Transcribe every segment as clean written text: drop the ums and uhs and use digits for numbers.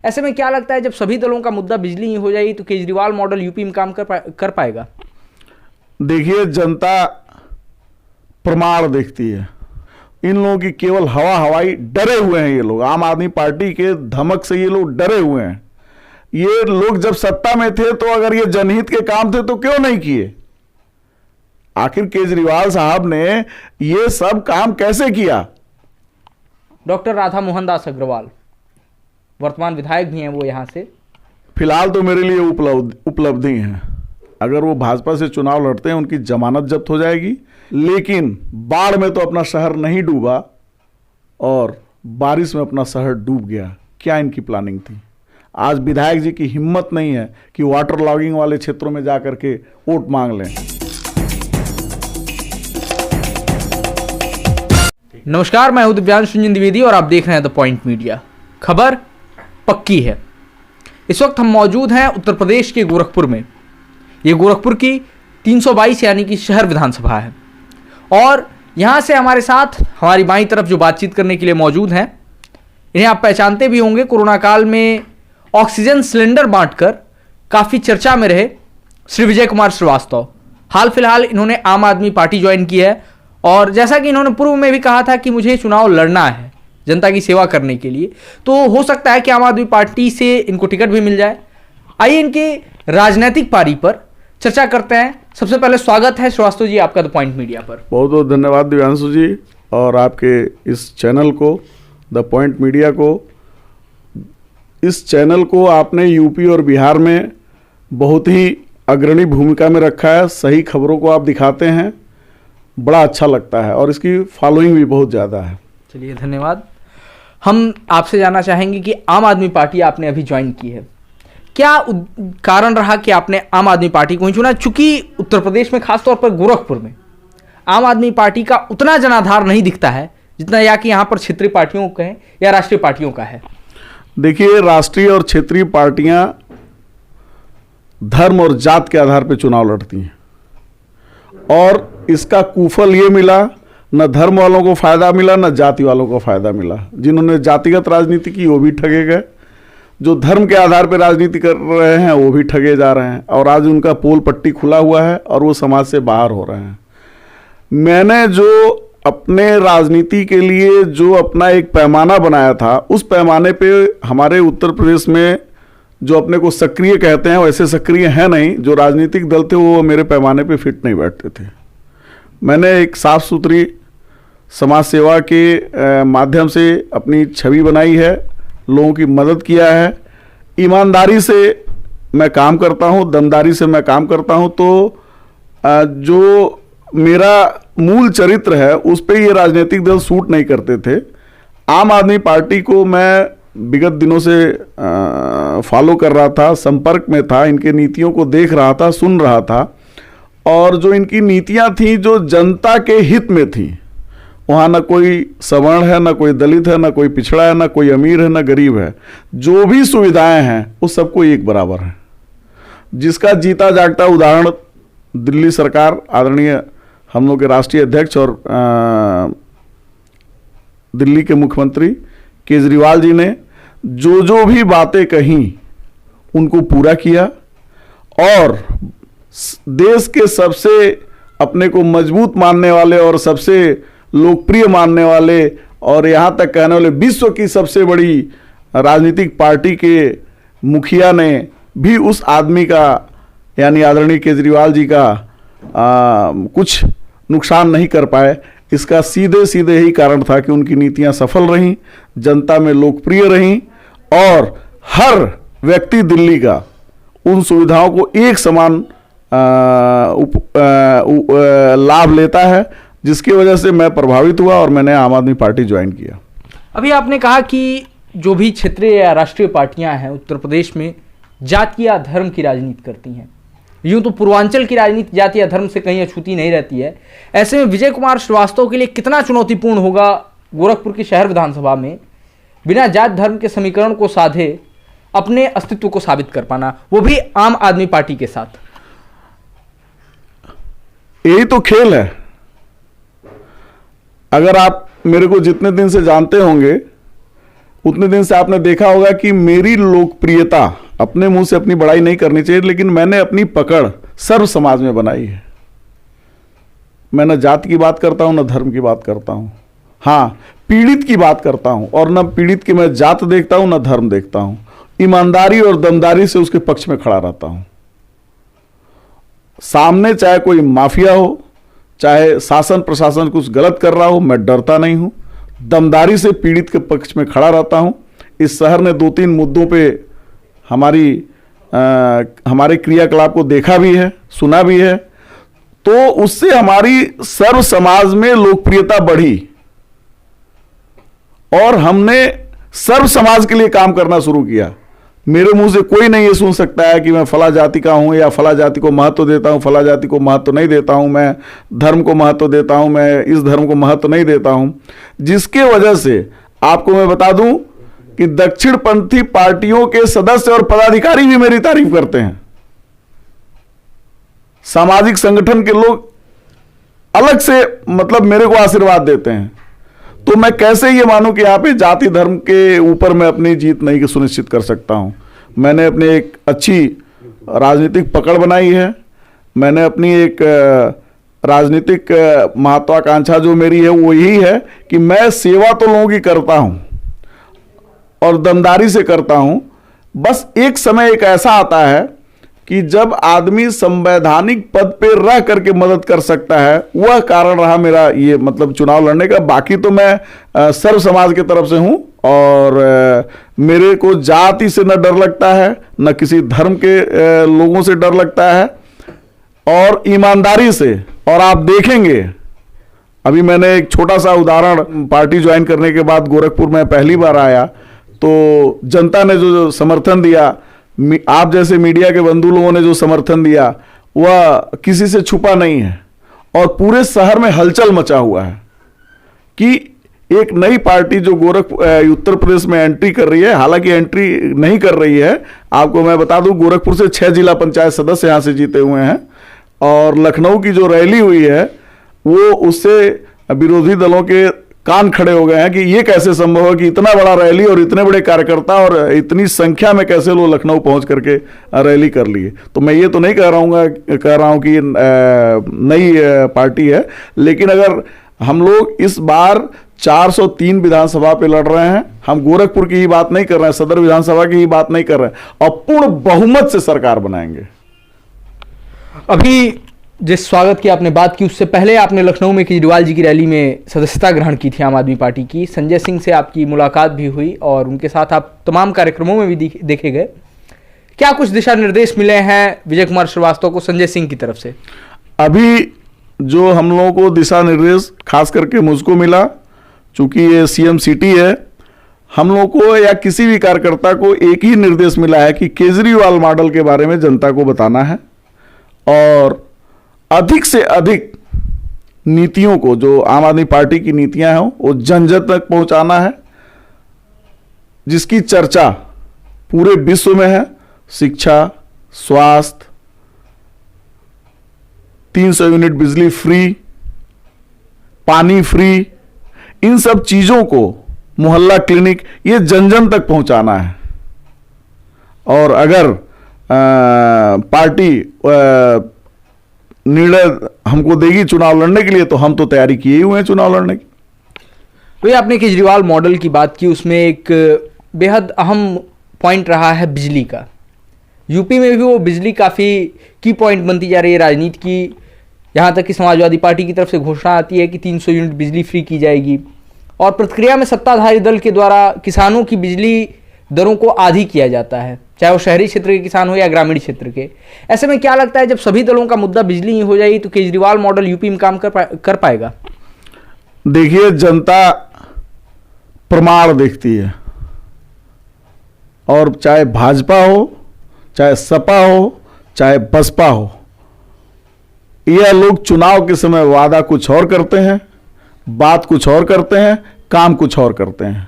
ऐसे में क्या लगता है, जब सभी दलों का मुद्दा बिजली ही हो जाएगी तो केजरीवाल मॉडल यूपी में काम कर पाएगा? देखिए, जनता प्रमाण देखती है। इन लोगों की केवल हवाई डरे हुए हैं ये लोग। आम आदमी पार्टी के धमक से ये लोग डरे हुए हैं। ये लोग जब सत्ता में थे तो अगर ये जनहित के काम थे तो क्यों नहीं किए? आखिर केजरीवाल साहब ने ये सब काम कैसे किया? डॉक्टर राधा मोहन दास अग्रवाल वर्तमान विधायक भी हैं वो यहाँ से। फिलहाल तो मेरे लिए उपलब्धि है। अगर वो भाजपा से चुनाव लड़ते हैं उनकी जमानत जब्त हो जाएगी। लेकिन बाढ़ में तो अपना शहर नहीं डूबा और बारिश में अपना शहर डूब गया। क्या इनकी प्लानिंग थी? आज विधायक जी की हिम्मत नहीं है कि वाटर लॉगिंग वाले क्षेत्रों में जाकर के वोट मांग लें। नमस्कार, मैं हूं दिव्यांश रंजन द्विवेदी और आप देख रहे हैं द पॉइंट मीडिया। खबर पक्की है। इस वक्त हम मौजूद हैं उत्तर प्रदेश के गोरखपुर में। ये गोरखपुर की 322 यानी कि शहर विधानसभा है और यहाँ से हमारे साथ हमारी बाईं तरफ जो बातचीत करने के लिए मौजूद हैं, इन्हें आप पहचानते भी होंगे। कोरोना काल में ऑक्सीजन सिलेंडर बांटकर काफ़ी चर्चा में रहे श्री विजय कुमार श्रीवास्तव। हाल फिलहाल इन्होंने आम आदमी पार्टी ज्वाइन की है और जैसा कि इन्होंने पूर्व में भी कहा था कि मुझे चुनाव लड़ना है जनता की सेवा करने के लिए, तो हो सकता है कि आम आदमी पार्टी से इनको टिकट भी मिल जाए। आइए इनके राजनीतिक पारी पर चर्चा करते हैं। सबसे पहले स्वागत है श्रीवास्तव जी आपका द पॉइंट मीडिया पर। बहुत बहुत धन्यवाद दिव्यांशु जी और आपके इस चैनल को, द पॉइंट मीडिया को। इस चैनल को आपने यूपी और बिहार में बहुत ही अग्रणी भूमिका में रखा है। सही खबरों को आप दिखाते हैं, बड़ा अच्छा लगता है और इसकी फॉलोइंग भी बहुत ज़्यादा है। चलिए धन्यवाद। हम आपसे जानना चाहेंगे कि आम आदमी पार्टी आपने अभी ज्वाइन की है, क्या कारण रहा कि आपने आम आदमी पार्टी को ही चुना? चूंकि उत्तर प्रदेश में खासतौर पर गोरखपुर में आम आदमी पार्टी का उतना जनाधार नहीं दिखता है जितना या कि यहाँ पर क्षेत्रीय पार्टियों का है या राष्ट्रीय पार्टियों का है। देखिए, राष्ट्रीय और क्षेत्रीय पार्टियां धर्म और जात के आधार पर चुनाव लड़ती हैं और इसका कुफल ये मिला, न धर्म वालों को फायदा मिला न जाति वालों को फायदा मिला। जिन्होंने जातिगत राजनीति की वो भी ठगे गए, जो धर्म के आधार पर राजनीति कर रहे हैं वो भी ठगे जा रहे हैं और आज उनका पोल पट्टी खुला हुआ है और वो समाज से बाहर हो रहे हैं। मैंने जो अपने राजनीति के लिए जो अपना एक पैमाना बनाया था, उस पैमाने पे हमारे उत्तर प्रदेश में जो अपने को सक्रिय कहते हैं वैसे सक्रिय हैं नहीं। जो राजनीतिक दल थे वो मेरे पैमाने पे फिट नहीं बैठते थे। मैंने एक साफ सुथरी समाज सेवा के माध्यम से अपनी छवि बनाई है, लोगों की मदद किया है। ईमानदारी से मैं काम करता हूँ, दमदारी से मैं काम करता हूँ। तो जो मेरा मूल चरित्र है उस पर ये राजनीतिक दल सूट नहीं करते थे। आम आदमी पार्टी को मैं विगत दिनों से फॉलो कर रहा था, संपर्क में था, इनके नीतियों को देख रहा था, सुन रहा था और जो इनकी नीतियां थी जो जनता के हित में थी, वहाँ ना कोई सवर्ण है, ना कोई दलित है, ना कोई पिछड़ा है, ना कोई अमीर है, ना गरीब है। जो भी सुविधाएं हैं वो सबको एक बराबर है। जिसका जीता जागता उदाहरण दिल्ली सरकार, आदरणीय हम लोग के राष्ट्रीय अध्यक्ष और दिल्ली के मुख्यमंत्री केजरीवाल जी ने जो भी बातें कही उनको पूरा किया और देश के सबसे अपने को मजबूत मानने वाले और सबसे लोकप्रिय मानने वाले और यहाँ तक कहने वाले विश्व की सबसे बड़ी राजनीतिक पार्टी के मुखिया ने भी उस आदमी का यानी आदरणीय केजरीवाल जी का कुछ नुकसान नहीं कर पाए। इसका सीधे सीधे ही कारण था कि उनकी नीतियां सफल रहीं, जनता में लोकप्रिय रहीं और हर व्यक्ति दिल्ली का उन सुविधाओं को एक समान लाभ लेता है, जिसकी वजह से मैं प्रभावित हुआ और मैंने आम आदमी पार्टी ज्वाइन किया। अभी आपने कहा कि जो भी क्षेत्रीय या राष्ट्रीय पार्टियां हैं उत्तर प्रदेश में जाति या धर्म की राजनीति करती हैं। यूं तो पूर्वांचल की राजनीति जाति या धर्म से कहीं अछूती नहीं रहती है। ऐसे में विजय कुमार श्रीवास्तव के लिए कितना चुनौतीपूर्ण होगा गोरखपुर की शहर विधानसभा में बिना जात धर्म के समीकरण को साधे अपने अस्तित्व को साबित कर पाना, वो भी आम आदमी पार्टी के साथ? यही तो खेल है। अगर आप मेरे को जितने दिन से जानते होंगे उतने दिन से आपने देखा होगा कि मेरी लोकप्रियता, अपने मुंह से अपनी बड़ाई नहीं करनी चाहिए, लेकिन मैंने अपनी पकड़ सर्व समाज में बनाई है। मैं न जाति की बात करता हूं, न धर्म की बात करता हूं, हाँ पीड़ित की बात करता हूं, और न पीड़ित की मैं जात देखता हूं, न धर्म देखता हूं। ईमानदारी और दमदारी से उसके पक्ष में खड़ा रहता हूं। सामने चाहे कोई माफिया हो, चाहे शासन प्रशासन कुछ गलत कर रहा हो, मैं डरता नहीं हूं। दमदारी से पीड़ित के पक्ष में खड़ा रहता हूं। इस शहर ने 2-3 मुद्दों पे हमारे क्रियाकलाप को देखा भी है, सुना भी है, तो उससे हमारी सर्व समाज में लोकप्रियता बढ़ी और हमने सर्व समाज के लिए काम करना शुरू किया। मेरे मुंह से कोई नहीं ये सुन सकता है कि मैं फला जाति का हूं या फला जाति को महत्व देता हूं, फला जाति को महत्व नहीं देता हूं, मैं धर्म को महत्व देता हूं, मैं इस धर्म को महत्व नहीं देता हूं। जिसके वजह से आपको मैं बता दूं कि दक्षिणपंथी पार्टियों के सदस्य और पदाधिकारी भी मेरी तारीफ करते हैं। सामाजिक संगठन के लोग अलग से मतलब मेरे को आशीर्वाद देते हैं। तो मैं कैसे ये मानूं कि यहाँ पे जाति धर्म के ऊपर मैं अपनी जीत नहीं सुनिश्चित कर सकता हूं। मैंने अपनी एक अच्छी राजनीतिक पकड़ बनाई है। मैंने अपनी एक राजनीतिक महत्वाकांक्षा जो मेरी है वो यही है कि मैं सेवा तो लोगों की करता हूं और दमदारी से करता हूं। बस एक समय एक ऐसा आता है कि जब आदमी संवैधानिक पद पे रह करके मदद कर सकता है, वह कारण रहा मेरा ये मतलब चुनाव लड़ने का। बाकी तो मैं सर्व समाज की तरफ से हूं और मेरे को जाति से न डर लगता है, न किसी धर्म के लोगों से डर लगता है, और ईमानदारी से। और आप देखेंगे, अभी मैंने एक छोटा सा उदाहरण, पार्टी ज्वाइन करने के बाद गोरखपुर में पहली बार आया तो जनता ने जो समर्थन दिया, आप जैसे मीडिया के बंधु लोगों ने जो समर्थन दिया, वह किसी से छुपा नहीं है और पूरे शहर में हलचल मचा हुआ है कि एक नई पार्टी जो उत्तर प्रदेश में एंट्री कर रही है। हालांकि एंट्री नहीं कर रही है, आपको मैं बता दूं गोरखपुर से 6 जिला पंचायत सदस्य यहां से जीते हुए हैं, और लखनऊ की जो रैली हुई है वो उससे विरोधी दलों के कान खड़े हो गए हैं कि ये कैसे संभव है कि इतना बड़ा रैली और इतने बड़े कार्यकर्ता और इतनी संख्या में कैसे लोग लखनऊ पहुंच करके रैली कर लिए। तो मैं ये तो नहीं कह रहा हूं कि नई पार्टी है, लेकिन अगर हम लोग इस बार 403 विधानसभा पे लड़ रहे हैं, हम गोरखपुर की ही बात नहीं कर रहे हैं, सदर विधानसभा की ही बात नहीं कर रहे हैं, और पूर्ण बहुमत से सरकार बनाएंगे। अभी जिस स्वागत की आपने बात की, उससे पहले आपने लखनऊ में केजरीवाल जी की रैली में सदस्यता ग्रहण की थी आम आदमी पार्टी की। संजय सिंह से आपकी मुलाकात भी हुई और उनके साथ आप तमाम कार्यक्रमों में भी देखे गए। क्या कुछ दिशा निर्देश मिले हैं विजय कुमार श्रीवास्तव को संजय सिंह की तरफ से? अभी जो हम लोगों को दिशा निर्देश खास करके मुझको मिला, चूंकि ये सीएम सिटी है, हम लोग को या किसी भी कार्यकर्ता को एक ही निर्देश मिला है कि केजरीवाल मॉडल के बारे में जनता को बताना है और अधिक से अधिक नीतियों को, जो आम आदमी पार्टी की नीतियां हैं, वो जन जन तक पहुंचाना है, जिसकी चर्चा पूरे विश्व में है। शिक्षा, स्वास्थ्य, 300 यूनिट बिजली फ्री, पानी फ्री, इन सब चीजों को, मोहल्ला क्लिनिक, ये जन जन तक पहुंचाना है। और अगर पार्टी निर्णय हमको देगी चुनाव लड़ने के लिए, तो हम तो तैयारी किए ही हुए हैं चुनाव लड़ने की। भैया, आपने केजरीवाल मॉडल की बात की, उसमें एक बेहद अहम पॉइंट रहा है बिजली का। यूपी में भी वो बिजली काफ़ी की पॉइंट बनती जा रही है राजनीति की। यहाँ तक कि समाजवादी पार्टी की तरफ से घोषणा आती है कि 300 यूनिट बिजली फ्री की जाएगी, और प्रतिक्रिया में सत्ताधारी दल के द्वारा किसानों की बिजली दरों को आधी किया जाता है, चाहे वो शहरी क्षेत्र के किसान हो या ग्रामीण क्षेत्र के। ऐसे में क्या लगता है, जब सभी दलों का मुद्दा बिजली ही हो जाएगी तो केजरीवाल मॉडल यूपी में काम कर पाएगा? देखिए, जनता प्रमाण देखती है, और चाहे भाजपा हो, चाहे सपा हो, चाहे बसपा हो, यह लोग चुनाव के समय वादा कुछ और करते हैं, बात कुछ और करते हैं, काम कुछ और करते हैं।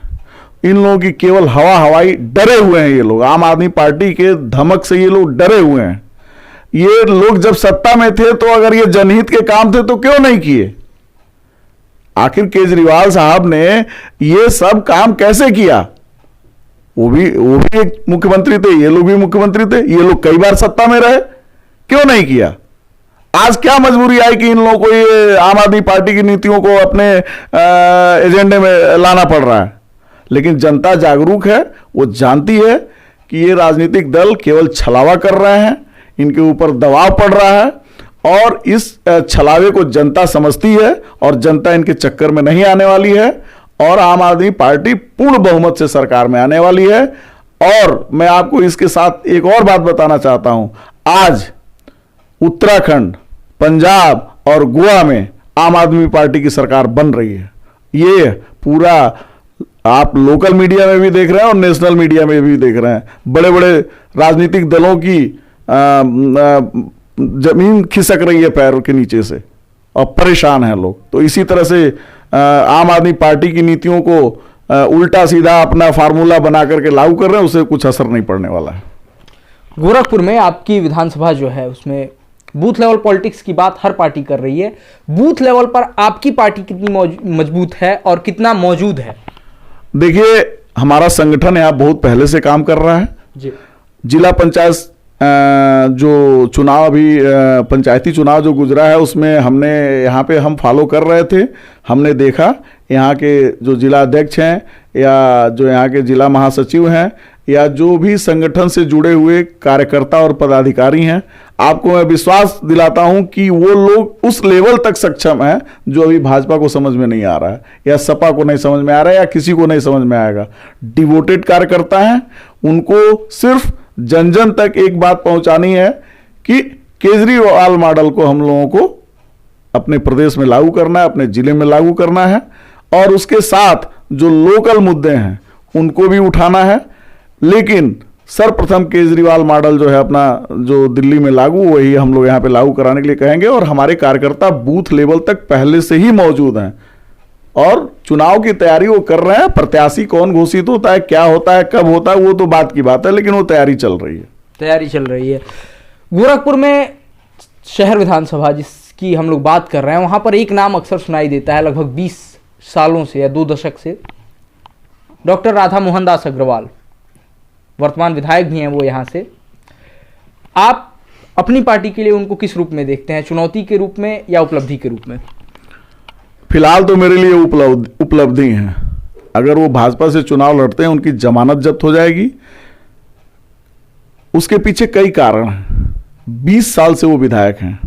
इन लोगों की केवल हवाई डरे हुए हैं। ये लोग आम आदमी पार्टी के धमक से ये लोग डरे हुए हैं। ये लोग जब सत्ता में थे तो अगर ये जनहित के काम थे तो क्यों नहीं किए? आखिर केजरीवाल साहब ने ये सब काम कैसे किया? वो भी एक मुख्यमंत्री थे, ये लोग भी मुख्यमंत्री थे, ये लोग कई बार सत्ता में रहे, क्यों नहीं किया? आज क्या मजबूरी आई कि इन लोगों को ये आम आदमी पार्टी की नीतियों को अपने एजेंडे में लाना पड़ रहा है? लेकिन जनता जागरूक है, वो जानती है कि ये राजनीतिक दल केवल छलावा कर रहे हैं, इनके ऊपर दबाव पड़ रहा है, और इस छलावे को जनता समझती है और जनता इनके चक्कर में नहीं आने वाली है, और आम आदमी पार्टी पूर्ण बहुमत से सरकार में आने वाली है। और मैं आपको इसके साथ एक और बात बताना चाहता हूं, आज उत्तराखंड, पंजाब और गोवा में आम आदमी पार्टी की सरकार बन रही है। ये पूरा आप लोकल मीडिया में भी देख रहे हैं और नेशनल मीडिया में भी देख रहे हैं। बड़े बड़े राजनीतिक दलों की जमीन खिसक रही है पैरों के नीचे से और परेशान हैं लोग। तो इसी तरह से आम आदमी पार्टी की नीतियों को उल्टा सीधा अपना फार्मूला बना करके लागू कर रहे हैं, उससे कुछ असर नहीं पड़ने वाला है। गोरखपुर में आपकी विधानसभा जो है उसमें बूथ लेवल पॉलिटिक्स की बात हर पार्टी कर रही है। बूथ लेवल पर आपकी पार्टी कितनी मजबूत है और कितना मौजूद है? देखिए, हमारा संगठन यहाँ बहुत पहले से काम कर रहा है जी। जिला पंचायत जो चुनाव अभी पंचायती चुनाव जो गुजरा है उसमें हमने यहाँ पे हम फॉलो कर रहे थे। हमने देखा यहाँ के जो जिला अध्यक्ष हैं या जो यहाँ के जिला महासचिव हैं या जो भी संगठन से जुड़े हुए कार्यकर्ता और पदाधिकारी हैं, आपको मैं विश्वास दिलाता हूं कि वो लोग उस लेवल तक सक्षम हैं जो अभी भाजपा को समझ में नहीं आ रहा है या सपा को नहीं समझ में आ रहा है या किसी को नहीं समझ में आएगा। डिवोटेड कार्यकर्ता हैं, उनको सिर्फ जन जन तक एक बात पहुंचानी है कि केजरीवाल मॉडल को हम लोगों को अपने प्रदेश में लागू करना है, अपने जिले में लागू करना है, और उसके साथ जो लोकल मुद्दे हैं उनको भी उठाना है। लेकिन सर्वप्रथम केजरीवाल मॉडल जो है अपना जो दिल्ली में लागू, वही हम लोग यहाँ पे लागू कराने के लिए कहेंगे। और हमारे कार्यकर्ता बूथ लेवल तक पहले से ही मौजूद हैं और चुनाव की तैयारी वो कर रहे हैं। प्रत्याशी कौन घोषित होता है, क्या होता है, कब होता है, वो तो बात की बात है, लेकिन वो तैयारी चल रही है। गोरखपुर में शहर विधानसभा जिसकी हम लोग बात कर रहे हैं, वहां पर एक नाम अक्सर सुनाई देता है लगभग 20 सालों से या 2 दशक से, डॉक्टर राधा मोहन दास अग्रवाल, वर्तमान विधायक भी हैं वो यहाँ से। आप अपनी पार्टी के लिए उनको किस रूप में देखते हैं, चुनौती के रूप में या उपलब्धि के रूप में? फिलहाल तो मेरे लिए उपलब्धि है। अगर वो भाजपा से चुनाव लड़ते हैं, उनकी जमानत जब्त हो जाएगी। उसके पीछे कई कारण हैं। 20 साल से वो विधायक हैं,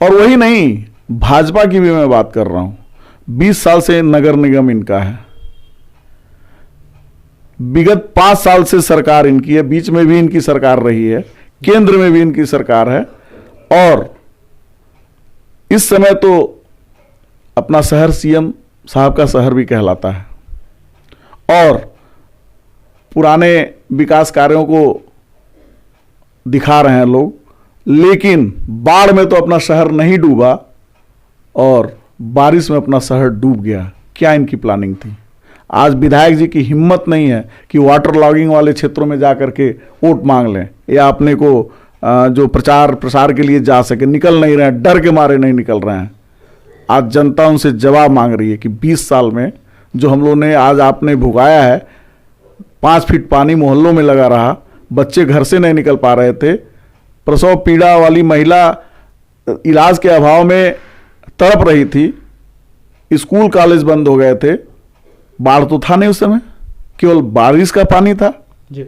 और वही नहीं, भाजपा की भी मैं बात कर रहा हूं। 20 साल से नगर निगम इनका है, विगत 5 साल से सरकार इनकी है, बीच में भी इनकी सरकार रही है, केंद्र में भी इनकी सरकार है, और इस समय तो अपना शहर सीएम साहब का शहर भी कहलाता है, और पुराने विकास कार्यों को दिखा रहे हैं लोग। लेकिन बाढ़ में तो अपना शहर नहीं डूबा और बारिश में अपना शहर डूब गया। क्या इनकी प्लानिंग थी? आज विधायक जी की हिम्मत नहीं है कि वाटर लॉगिंग वाले क्षेत्रों में जाकर के वोट मांग लें या अपने को जो प्रचार प्रसार के लिए जा सके, निकल नहीं रहे हैं, डर के मारे नहीं निकल रहे हैं। आज जनता उनसे जवाब मांग रही है कि 20 साल में जो हम लोगों ने आज आपने भुगाया है, 5 फीट पानी मोहल्लों में लगा रहा, बच्चे घर से नहीं निकल पा रहे थे, प्रसव पीड़ा वाली महिला इलाज के अभाव में तड़प रही थी, स्कूल कॉलेज बंद हो गए थे, बाढ़ तो था नहीं उस समय, केवल बारिश का पानी था जी।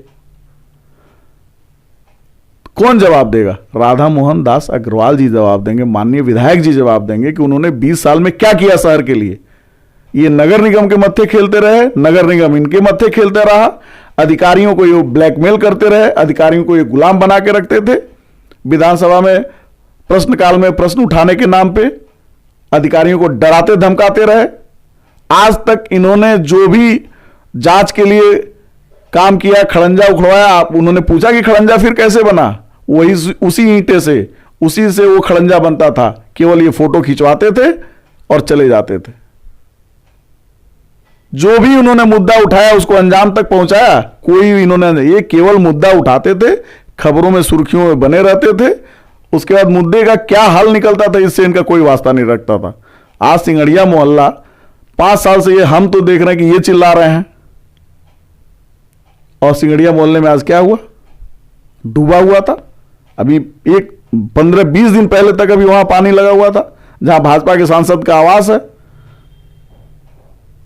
कौन जवाब देगा? राधा मोहन दास अग्रवाल जी जवाब देंगे, माननीय विधायक जी जवाब देंगे कि उन्होंने 20 साल में क्या किया शहर के लिए। ये नगर निगम के मत्थे खेलते रहे, नगर निगम इनके मत्थे खेलते रहा, अधिकारियों को ये ब्लैकमेल करते रहे, अधिकारियों को ये गुलाम बना के रखते थे। विधानसभा में प्रश्नकाल में प्रश्न उठाने के नाम पे अधिकारियों को डराते धमकाते रहे। आज तक इन्होंने जो भी जांच के लिए काम किया, खड़ंजा उखड़वाया, आप उन्होंने पूछा कि खड़ंजा फिर कैसे बना? वही उसी ईंटे से, उसी से वो खड़ंजा बनता था। केवल ये फोटो खिंचवाते थे और चले जाते थे। जो भी उन्होंने मुद्दा उठाया उसको अंजाम तक पहुंचाया कोई इन्होंने, ये केवल मुद्दा उठाते थे, खबरों में सुर्खियों में बने रहते थे, उसके बाद मुद्दे का क्या हल निकलता था इससे इनका कोई वास्ता नहीं रखता था। आज सिंगड़िया मोहल्ला 5 साल से ये हम तो देख रहे हैं कि ये चिल्ला रहे हैं और सिंगड़िया मोहल्ले में आज क्या हुआ, डूबा हुआ था। अभी एक 15-20 दिन पहले तक अभी वहां पानी लगा हुआ था, जहां भाजपा के सांसद का आवास है।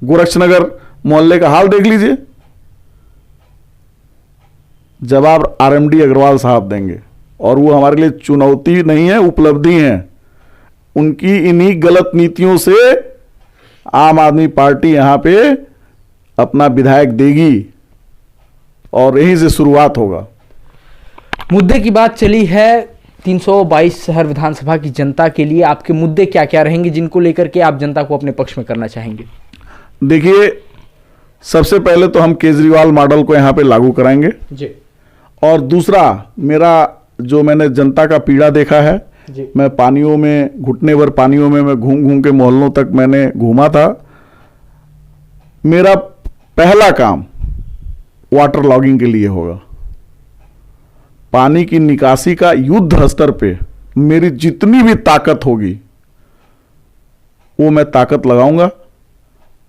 गोरक्षनगर मोहल्ले का हाल देख लीजिए। जवाब आरएमडी अग्रवाल साहब देंगे, और वो हमारे लिए चुनौती नहीं है, उपलब्धि है। उनकी इन्हीं गलत नीतियों से आम आदमी पार्टी यहां पे अपना विधायक देगी, और यहीं से शुरुआत होगा। मुद्दे की बात चली है 322 शहर विधानसभा की जनता के लिए आपके मुद्दे क्या क्या रहेंगे जिनको लेकर के आप जनता को अपने पक्ष में करना चाहेंगे? देखिए, सबसे पहले तो हम केजरीवाल मॉडल को यहां पे लागू कराएंगे जी। और दूसरा, मेरा जो मैंने जनता का पीड़ा देखा है जी। मैं पानियों में, घुटने भर पानियों में मैं घूम घूम के मोहल्लों तक मैंने घूमा था। मेरा पहला काम वाटर लॉगिंग के लिए होगा। पानी की निकासी का युद्ध स्तर पे मेरी जितनी भी ताकत होगी वो मैं ताकत लगाऊंगा,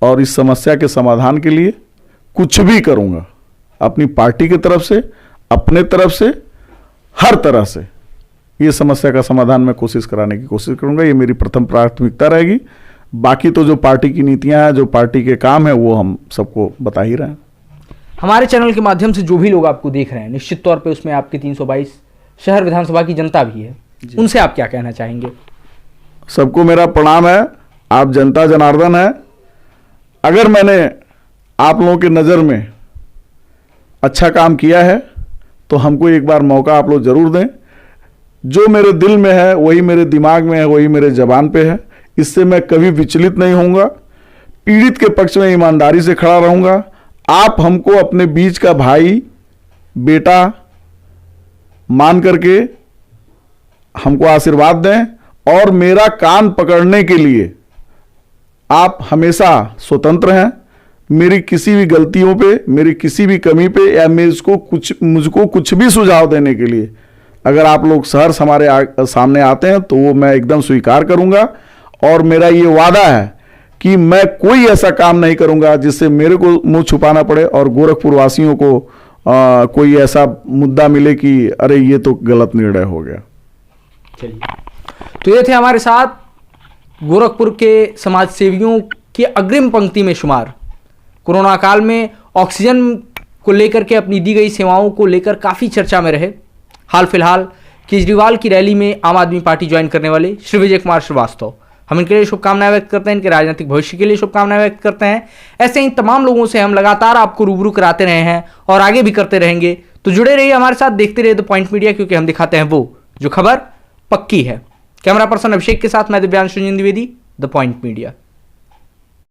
और इस समस्या के समाधान के लिए कुछ भी करूंगा। अपनी पार्टी की तरफ से, अपने तरफ से, हर तरह से ये समस्या का समाधान मैं कोशिश कराने की कोशिश करूंगा। ये मेरी प्रथम प्राथमिकता रहेगी। बाकी तो जो पार्टी की नीतियां हैं, जो पार्टी के काम है, वो हम सबको बता ही रहे हैं। हमारे चैनल के माध्यम से जो भी लोग आपको देख रहे हैं, निश्चित तौर पे उसमें आपके 322 शहर विधानसभा की जनता भी है, उनसे आप क्या कहना चाहेंगे? सबको मेरा प्रणाम है। आप जनता जनार्दन है। अगर मैंने आप लोगों की नज़र में अच्छा काम किया है तो हमको एक बार मौका आप लोग जरूर दें। जो मेरे दिल में है वही मेरे दिमाग में है, वही मेरे जबान पे है। इससे मैं कभी विचलित नहीं होऊंगा। पीड़ित के पक्ष में ईमानदारी से खड़ा रहूंगा। आप हमको अपने बीच का भाई बेटा मान करके हमको आशीर्वाद दें, और मेरा कान पकड़ने के लिए आप हमेशा स्वतंत्र हैं। मेरी किसी भी गलतियों पे, मेरी किसी भी कमी पे, या मुझको कुछ भी सुझाव देने के लिए अगर आप लोग सहर्ष हमारे सामने आते हैं तो वो मैं एकदम स्वीकार करूंगा। और मेरा ये वादा है कि मैं कोई ऐसा काम नहीं करूंगा जिससे मेरे को मुंह छुपाना पड़े और गोरखपुर वासियों को कोई ऐसा मुद्दा मिले कि अरे ये तो गलत निर्णय हो गया। चलिए, तो ये थे हमारे साथ गोरखपुर के समाज सेवियों की अग्रिम पंक्ति में शुमार, कोरोना काल में ऑक्सीजन को लेकर के अपनी दी गई सेवाओं को लेकर काफ़ी चर्चा में रहे। हाल फिलहाल केजरीवाल की रैली में आम आदमी पार्टी ज्वाइन करने वाले श्री विजय कुमार श्रीवास्तव, हम इनके लिए शुभकामनाएं व्यक्त करते हैं, इनके राजनीतिक भविष्य के लिए शुभकामनाएं व्यक्त करते हैं। ऐसे ही तमाम लोगों से हम लगातार आपको रूबरू कराते रहे हैं और आगे भी करते रहेंगे। तो जुड़े रहिए हमारे साथ, देखते रहिए द पॉइंट मीडिया, क्योंकि हम दिखाते हैं वो जो खबर पक्की है। कैमरा पर्सन अभिषेक के साथ मैं Divyanshu Dwivedi, the point media.